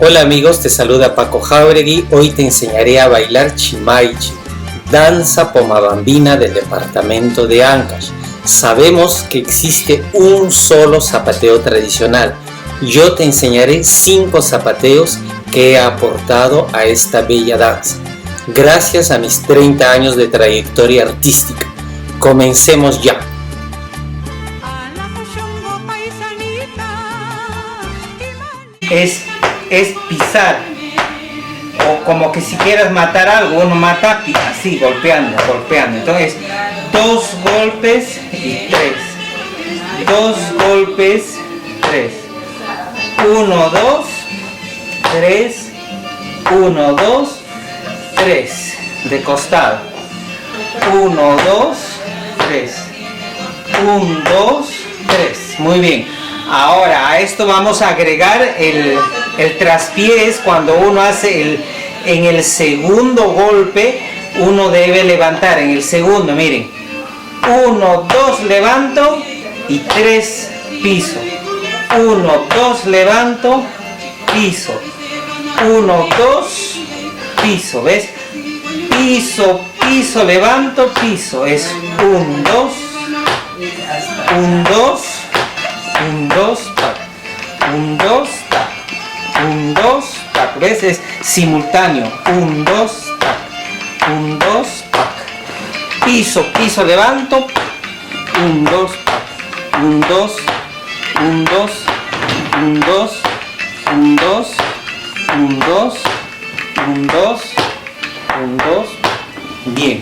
Hola amigos, te saluda Paco Jauregui. Hoy te enseñaré a bailar Chimaichi, danza pomabambina del departamento de Ancash. Sabemos que existe un solo zapateo tradicional. Yo te enseñaré 5 zapateos que he aportado a esta bella danza, gracias a mis 30 años de trayectoria artística. Comencemos ya. Es pisar, o como que si quieras matar algo, uno mata así, golpeando. Entonces, 2 golpes y 3. 2 golpes, 3. 1, 2, 3. 1, 2, 3. De costado. 1, 2, 3. 1, 2, 3. Muy bien. Ahora a esto vamos a agregar el traspiés. Cuando uno hace en el segundo golpe, uno debe levantar en el segundo, miren. 1, 2, levanto y 3, piso. 1, 2, levanto, piso. 1, 2, piso, ¿ves? Piso, piso, levanto, piso. Es 1, 2, 1, 2, 1, 2, tac, 1, 2, tac, 1, 2, tac, ¿ves? Es simultáneo, 1, 2, tac, 1, 2, tac, piso, piso, levanto, 1, 2, tac, 1, 2, 1, 2, 1, 2, 1, 2, 1, 2, 1, 2, 1, 2, bien.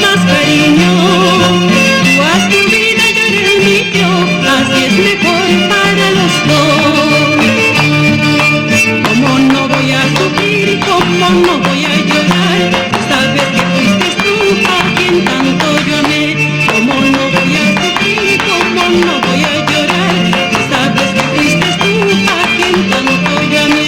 Más cariño, tú haz tu vida, yo haré el mío, así es mejor para los dos. Como no voy a sufrir, como no voy a llorar, sabes que fuiste tú a quien tanto yo amé. Como no voy a sufrir, como no voy a llorar, sabes que fuiste tú a quien tanto yo amé.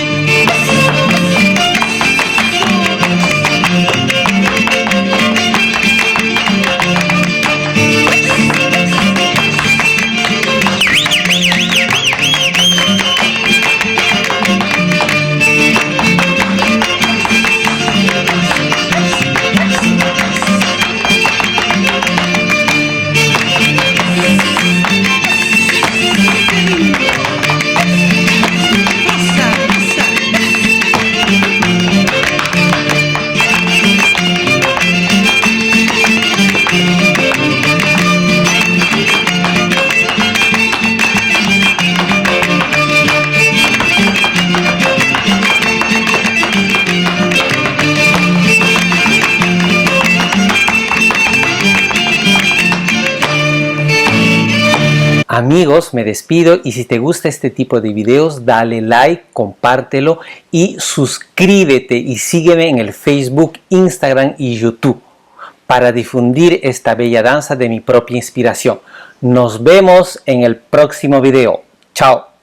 Amigos, me despido y si te gusta este tipo de videos, dale like, compártelo y suscríbete y sígueme en el Facebook, Instagram y YouTube para difundir esta bella danza de mi propia inspiración. Nos vemos en el próximo video. Chao.